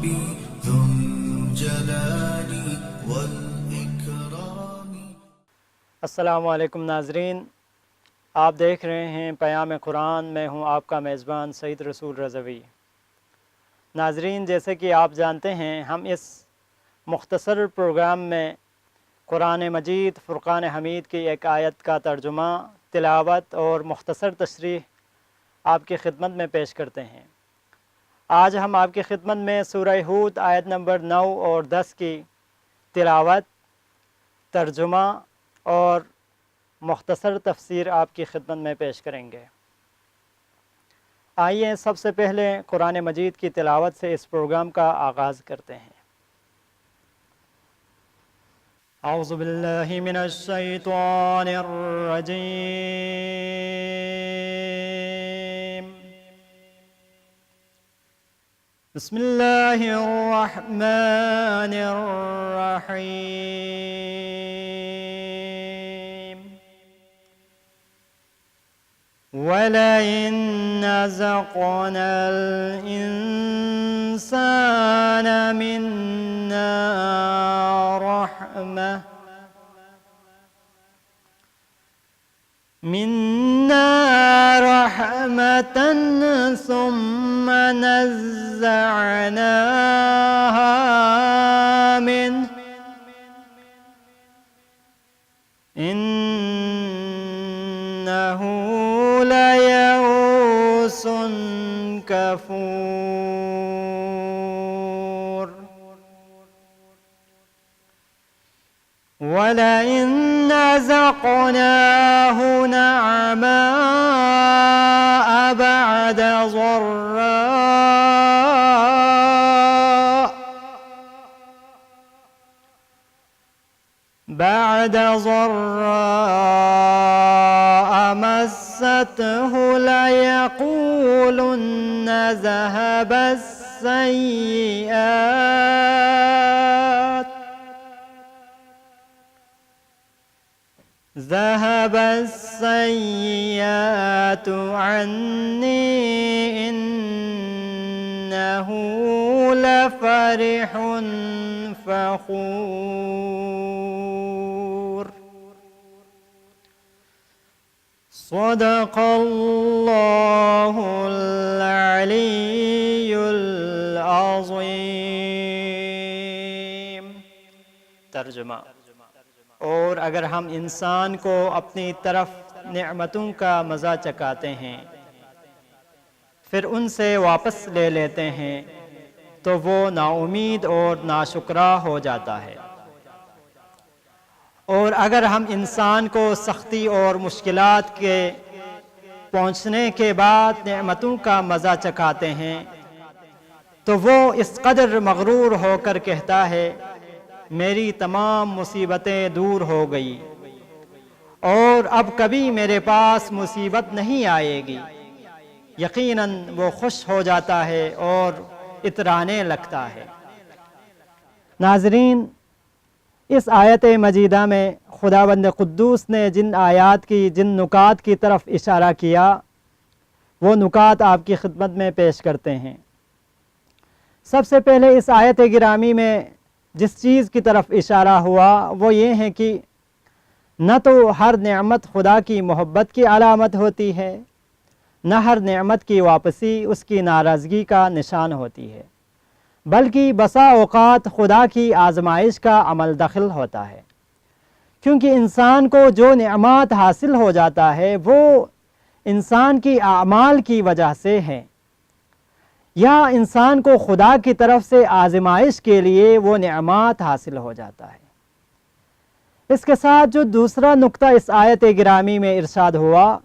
ربي ذو الجلال والإكرام. السلام علیکم ناظرین، آپ دیکھ رہے ہیں پیام قرآن. میں ہوں آپ کا میزبان سعید رسول رضوی. ناظرین، جیسے کہ آپ جانتے ہیں، ہم اس مختصر پروگرام میں قرآن مجید فرقان حمید کی ایک آیت کا ترجمہ، تلاوت اور مختصر تشریح آپ کی خدمت میں پیش کرتے ہیں. آج ہم آپ کی خدمت میں سورہ ہود آیت نمبر 9 اور 10 کی تلاوت، ترجمہ اور مختصر تفسیر آپ کی خدمت میں پیش کریں گے. آئیے سب سے پہلے قرآن مجید کی تلاوت سے اس پروگرام کا آغاز کرتے ہیں. اعوذ باللہ من الشیطان الرجیم. بسم اللہ الرحمن الرحیم. وَلَئِنْ أَذَقْنَا الْإِنسَانَ مِنَّا رَحْمَةً ثُمَّ نَزَّعْنَاهَا مِنْهُ إِنَّهُ لَيَئُوسٌ كَفُورٌ. وَلَئِنْ أَذَقْنَاهُ نَعْمَاءَ بَعْدَ ضَرَّاءَ مَسَّتْهُ لَيَقُولُنَّ ذَهَبَ السَّيِّئَاتُ عَنِّي إِنَّهُ لَفَرِحٌ فَخُورٌ. صدق اللہ العلی العظیم. ترجمہ: اور اگر ہم انسان کو اپنی طرف نعمتوں کا مزہ چکھاتے ہیں پھر ان سے واپس لے لیتے ہیں تو وہ نا امید اور ناشکرا ہو جاتا ہے. اور اگر ہم انسان کو سختی اور مشکلات کے پہنچنے کے بعد نعمتوں کا مزہ چکھاتے ہیں تو وہ اس قدر مغرور ہو کر کہتا ہے میری تمام مصیبتیں دور ہو گئی اور اب کبھی میرے پاس مصیبت نہیں آئے گی. یقیناً وہ خوش ہو جاتا ہے اور اترانے لگتا ہے. ناظرین، اس آیت مجیدہ میں خداوند قدوس نے جن نکات کی طرف اشارہ کیا وہ نکات آپ کی خدمت میں پیش کرتے ہیں. سب سے پہلے اس آیت گرامی میں جس چیز کی طرف اشارہ ہوا وہ یہ ہے کہ نہ تو ہر نعمت خدا کی محبت کی علامت ہوتی ہے، نہ ہر نعمت کی واپسی اس کی ناراضگی کا نشان ہوتی ہے، بلکہ بسا اوقات خدا کی آزمائش کا عمل دخل ہوتا ہے. کیونکہ انسان کو جو نعمات حاصل ہو جاتا ہے وہ انسان کی اعمال کی وجہ سے ہے، یا انسان کو خدا کی طرف سے آزمائش کے لیے وہ نعمات حاصل ہو جاتا ہے. اس کے ساتھ جو دوسرا نقطہ اس آیت گرامی میں ارشاد ہوا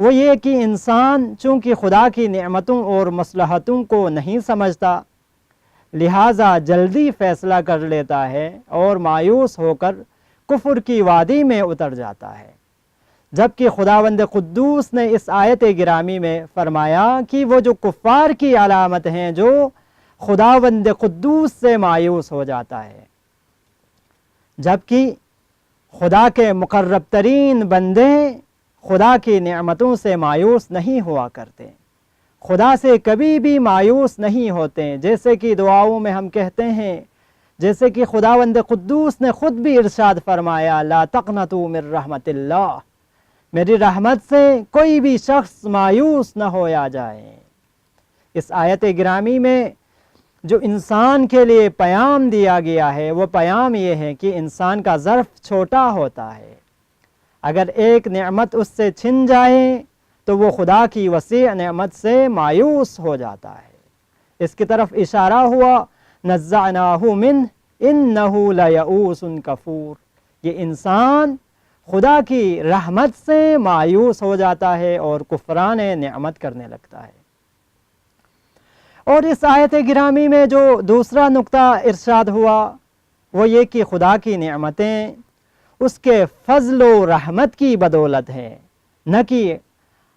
وہ یہ کہ انسان چونکہ خدا کی نعمتوں اور مصلحتوں کو نہیں سمجھتا لہٰذا جلدی فیصلہ کر لیتا ہے اور مایوس ہو کر کفر کی وادی میں اتر جاتا ہے. جبکہ خداوند قدوس نے اس آیت گرامی میں فرمایا کہ وہ جو کفار کی علامت ہیں جو خداوند قدوس سے مایوس ہو جاتا ہے، جبکہ خدا کے مقرب ترین بندے خدا کی نعمتوں سے مایوس نہیں ہوا کرتے. خدا سے کبھی بھی مایوس نہیں ہوتے، جیسے کہ دعاؤں میں ہم کہتے ہیں، جیسے کہ خداوند قدوس نے خود بھی ارشاد فرمایا لا تقنطوا من رحمت اللہ، میری رحمت سے کوئی بھی شخص مایوس نہ ہویا جائے۔ اس آیت گرامی میں جو انسان کے لیے پیام دیا گیا ہے وہ پیام یہ ہے کہ انسان کا ظرف چھوٹا ہوتا ہے، اگر ایک نعمت اس سے چھن جائے تو وہ خدا کی وسیع نعمت سے مایوس ہو جاتا ہے۔ اس کی طرف اشارہ ہوا نزعناہ من انہ لیئوس کفور، یہ انسان خدا کی رحمت سے مایوس ہو جاتا ہے اور کفران نعمت کرنے لگتا ہے۔ اور اس آیت گرامی میں جو دوسرا نقطہ ارشاد ہوا وہ یہ کہ خدا کی نعمتیں اس کے فضل و رحمت کی بدولت ہے، نہ کہ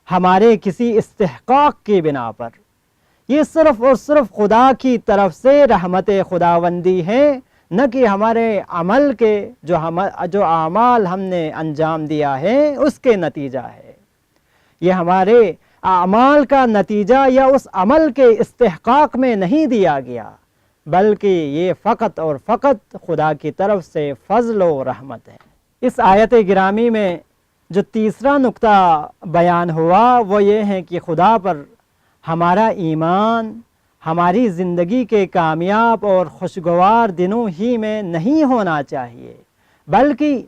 ہمارے کسی استحقاق کی بنا پر۔ یہ صرف اور صرف خدا کی طرف سے رحمت خداوندی ہے، نہ کہ ہمارے عمل کے جو اعمال ہم نے انجام دیا ہے اس کے نتیجہ ہے۔ یہ ہمارے اعمال کا نتیجہ یا اس عمل کے استحقاق میں نہیں دیا گیا، بلکہ یہ فقط اور فقط خدا کی طرف سے فضل و رحمت ہے۔ اس آیت گرامی میں جو تیسرا نقطہ بیان ہوا وہ یہ ہے کہ خدا پر ہمارا ایمان ہماری زندگی کے کامیاب اور خوشگوار دنوں ہی میں نہیں ہونا چاہیے، بلکہ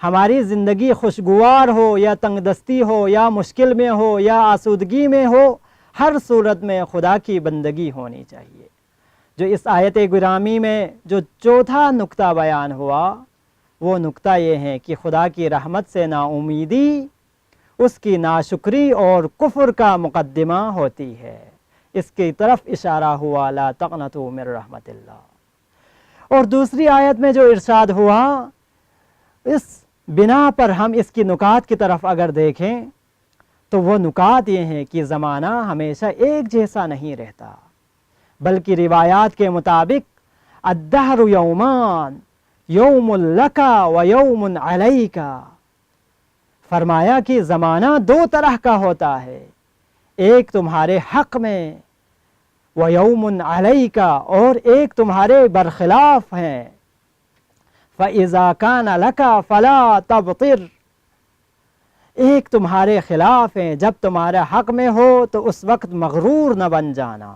ہماری زندگی خوشگوار ہو یا تنگ دستی ہو یا مشکل میں ہو یا آسودگی میں ہو، ہر صورت میں خدا کی بندگی ہونی چاہیے۔ جو اس آیت گرامی میں جو چوتھا نقطہ بیان ہوا وہ نقطہ یہ ہے کہ خدا کی رحمت سے نا امیدی اس کی ناشکری اور کفر کا مقدمہ ہوتی ہے۔ اس کی طرف اشارہ ہوا لا تقنطوا من رحمت اللہ۔ اور دوسری آیت میں جو ارشاد ہوا، اس بنا پر ہم اس کی نکات کی طرف اگر دیکھیں تو وہ نکات یہ ہیں کہ زمانہ ہمیشہ ایک جیسا نہیں رہتا، بلکہ روایات کے مطابق الدہر یومان یوم لک و یوم علیک، فرمایا کہ زمانہ دو طرح کا ہوتا ہے، ایک تمہارے حق میں و یوم علیک، اور ایک تمہارے برخلاف ہے۔ فَإِذَا كَانَ لَكَ فَلَا تَبْطِرْ، ایک تمہارے خلاف ہے، جب تمہارے حق میں ہو تو اس وقت مغرور نہ بن جانا۔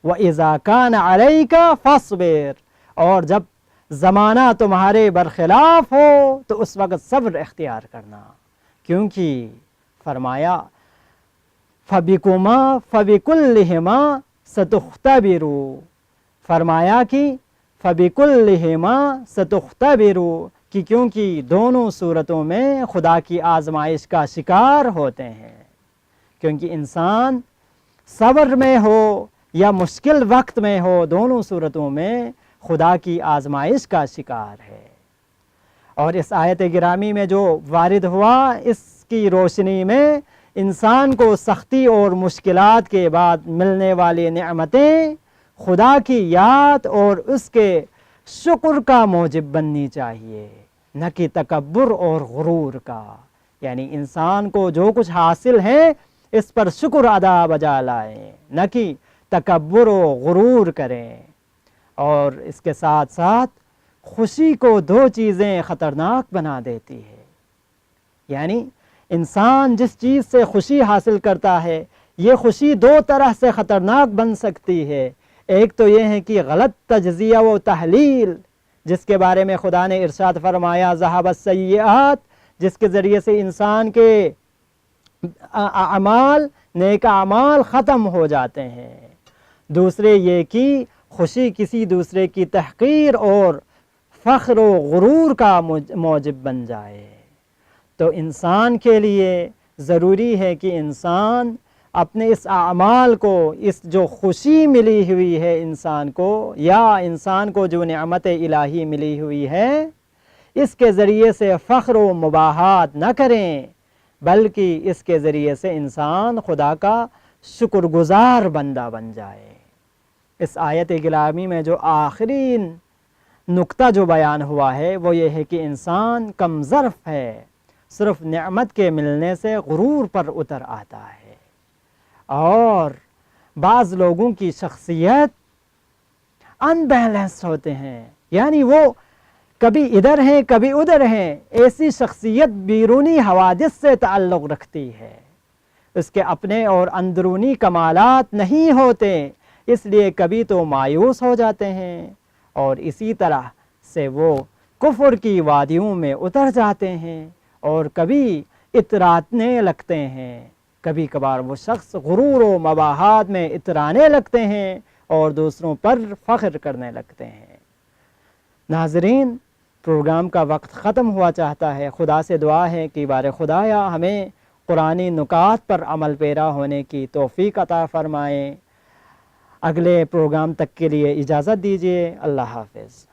وَإِذَا كَانَ عَلَيْكَ فَاصْبِرْ، اور جب زمانہ تمہارے برخلاف ہو تو اس وقت صبر اختیار کرنا، کیونکہ فرمایا فَبِكُمَا فَبِكُلِّهِمَا سَتُخْتَبِرُ، فرمایا کہ فَبِكُلِّهِمَا سَتُخْتَبِرُ، کہ کیونکہ دونوں صورتوں میں خدا کی آزمائش کا شکار ہوتے ہیں، کیونکہ انسان صبر میں ہو یا مشکل وقت میں ہو، دونوں صورتوں میں خدا کی آزمائش کا شکار ہے۔ اور اس آیت گرامی میں جو وارد ہوا، اس کی روشنی میں انسان کو سختی اور مشکلات کے بعد ملنے والی نعمتیں خدا کی یاد اور اس کے شکر کا موجب بننی چاہیے، نہ کہ تکبر اور غرور کا۔ یعنی انسان کو جو کچھ حاصل ہے اس پر شکر ادا بجا لائیں، نہ کہ تکبر و غرور کریں۔ اور اس کے ساتھ ساتھ خوشی کو دو چیزیں خطرناک بنا دیتی ہے، یعنی انسان جس چیز سے خوشی حاصل کرتا ہے یہ خوشی دو طرح سے خطرناک بن سکتی ہے۔ ایک تو یہ ہے کہ غلط تجزیہ و تحلیل، جس کے بارے میں خدا نے ارشاد فرمایا ذہب السیئات، جس کے ذریعے سے انسان کے اعمال، نیک اعمال ختم ہو جاتے ہیں۔ دوسرے یہ کہ خوشی کسی دوسرے کی تحقیر اور فخر و غرور کا موجب بن جائے۔ تو انسان کے لیے ضروری ہے کہ انسان اپنے اس اعمال کو، اس جو خوشی ملی ہوئی ہے انسان کو، یا انسان کو جو نعمت الہی ملی ہوئی ہے، اس کے ذریعے سے فخر و مباحات نہ کریں، بلکہ اس کے ذریعے سے انسان خدا کا شکر گزار بندہ بن جائے۔ اس آیت گرامی میں جو آخری نقطہ جو بیان ہوا ہے وہ یہ ہے کہ انسان کم ظرف ہے، صرف نعمت کے ملنے سے غرور پر اتر آتا ہے، اور بعض لوگوں کی شخصیت انبیلنس ہوتے ہیں، یعنی وہ کبھی ادھر ہیں کبھی ادھر ہیں. ایسی شخصیت بیرونی حوادث سے تعلق رکھتی ہے، اس کے اپنے اور اندرونی کمالات نہیں ہوتے، اس لیے کبھی تو مایوس ہو جاتے ہیں اور اسی طرح سے وہ کفر کی وادیوں میں اتر جاتے ہیں اور کبھی اترانے لگتے ہیں. کبھی کبھار وہ شخص غرور و مباحات میں اترانے لگتے ہیں اور دوسروں پر فخر کرنے لگتے ہیں. ناظرین، پروگرام کا وقت ختم ہوا چاہتا ہے. خدا سے دعا ہے کہ بار خدایا ہمیں قرآنی نکات پر عمل پیرا ہونے کی توفیق عطا فرمائیں. اگلے پروگرام تک کے لیے اجازت دیجیے. اللہ حافظ.